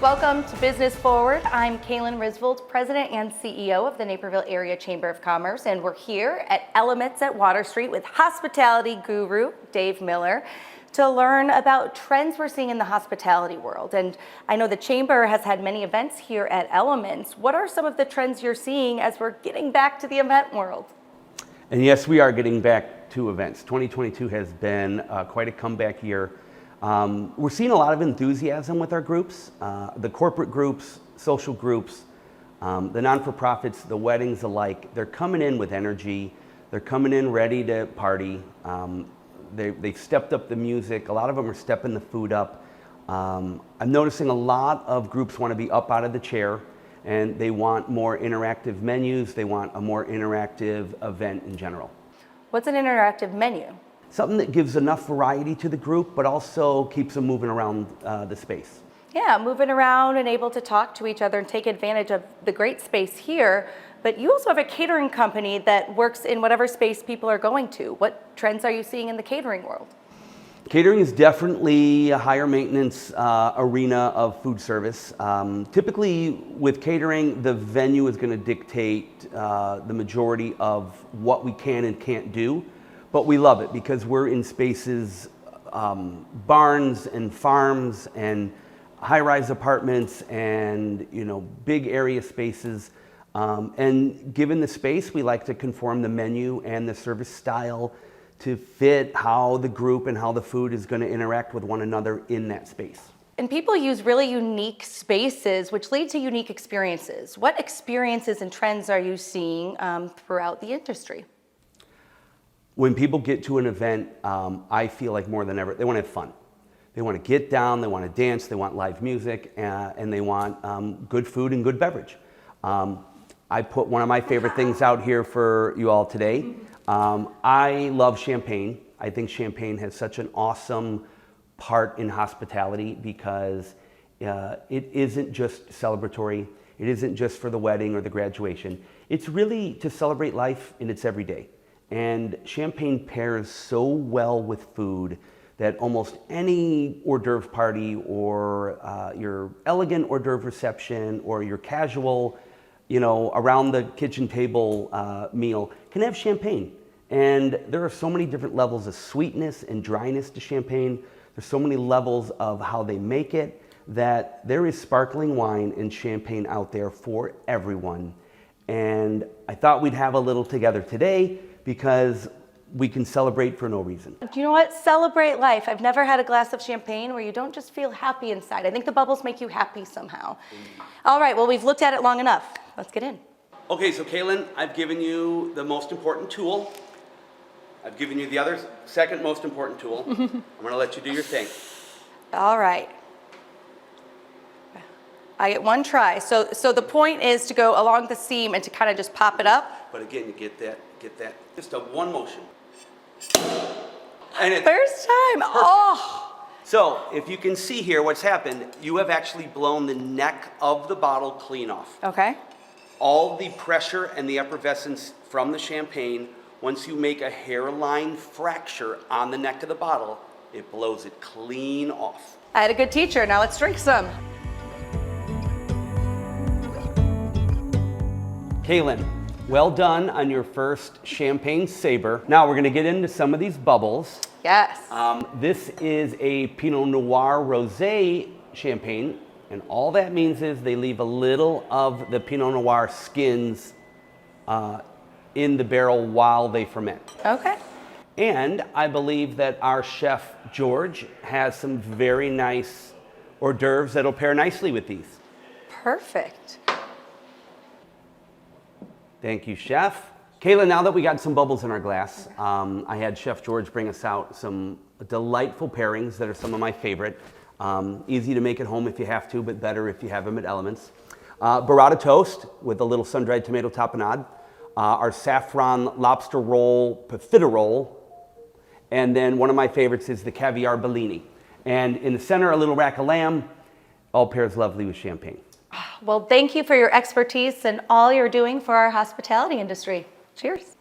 Welcome to Business Forward. I'm Kaylin Risvold, President and CEO of the Naperville Area Chamber of Commerce, and we're here at Elements at Water Street with hospitality guru Dave Miller to learn about trends we're seeing in the hospitality world. And I know the Chamber has had many events here at Elements. What are some of the trends you're seeing as we're getting back to the event world? And yes, we are getting back to events. 2022 has been quite a comeback year. We're seeing a lot of enthusiasm with our groups, the corporate groups, social groups, the non-for-profits, the weddings alike. They're coming in with energy. They're coming in ready to party. They've stepped up the music. A lot of them are stepping the food up. I'm noticing a lot of groups want to be up out of the chair, and they want more interactive menus. They want a more interactive event in general. What's an interactive menu? Something that gives enough variety to the group, but also keeps them moving around the space. Yeah, moving around and able to talk to each other and take advantage of the great space here. But you also have a catering company that works in whatever space people are going to. What trends are you seeing in the catering world? Catering is definitely a higher maintenance arena of food service. Typically with catering, the venue is going to dictate the majority of what we can and can't do. But we love it because we're in spaces, barns and farms and high-rise apartments and big area spaces. And given the space, we like to conform the menu and the service style to fit how the group and how the food is going to interact with one another in that space. And people use really unique spaces, which lead to unique experiences. What experiences and trends are you seeing throughout the industry? When people get to an event, I feel like more than ever, they want to have fun. They want to get down, they want to dance, they want live music, and they want good food and good beverage. I put one of my favorite things out here for you all today. I love champagne. I think champagne has such an awesome part in hospitality because it isn't just celebratory. It isn't just for the wedding or the graduation. It's really to celebrate life in its everyday. And champagne pairs so well with food that almost any hors d'oeuvre party or your elegant hors d'oeuvre reception or your casual, around the kitchen table meal can have champagne. And there are so many different levels of sweetness and dryness to champagne. There's so many levels of how they make it that there is sparkling wine and champagne out there for everyone. And I thought we'd have a little together today because we can celebrate for no reason. You know what? Celebrate life. I've never had a glass of champagne where you don't just feel happy inside. I think the bubbles make you happy somehow. All right, well, we've looked at it long enough. Let's get in. Okay, so Kaylin, I've given you the most important tool. I've given you the second most important tool. I'm gonna let you do your thing. All right. I get one try. So the point is to go along the seam and to kind of just pop it up. But again, you get that. Just a one motion. And first time. Perfect. Oh. So if you can see here what's happened, you have actually blown the neck of the bottle clean off. Okay. All the pressure and the effervescence from the champagne, once you make a hairline fracture on the neck of the bottle, it blows it clean off. I had a good teacher. Now let's drink some. Kaylin, well done on your first champagne saber. Now we're gonna get into some of these bubbles. Yes. This is a Pinot Noir Rosé champagne, and all that means is they leave a little of the Pinot Noir skins in the barrel while they ferment. Okay. And I believe that our chef, George, has some very nice hors d'oeuvres that'll pair nicely with these. Perfect. Thank you, Chef. Kaylin, now that we got some bubbles in our glass, I had Chef George bring us out some delightful pairings that are some of my favorite. Easy to make at home if you have to, but better if you have them at Elements. Burrata toast with a little sun-dried tomato tapenade. Our saffron lobster roll, profiterole. And then one of my favorites is the caviar Bellini. And in the center, a little rack of lamb. All pairs lovely with champagne. Well, thank you for your expertise and all you're doing for our hospitality industry. Cheers.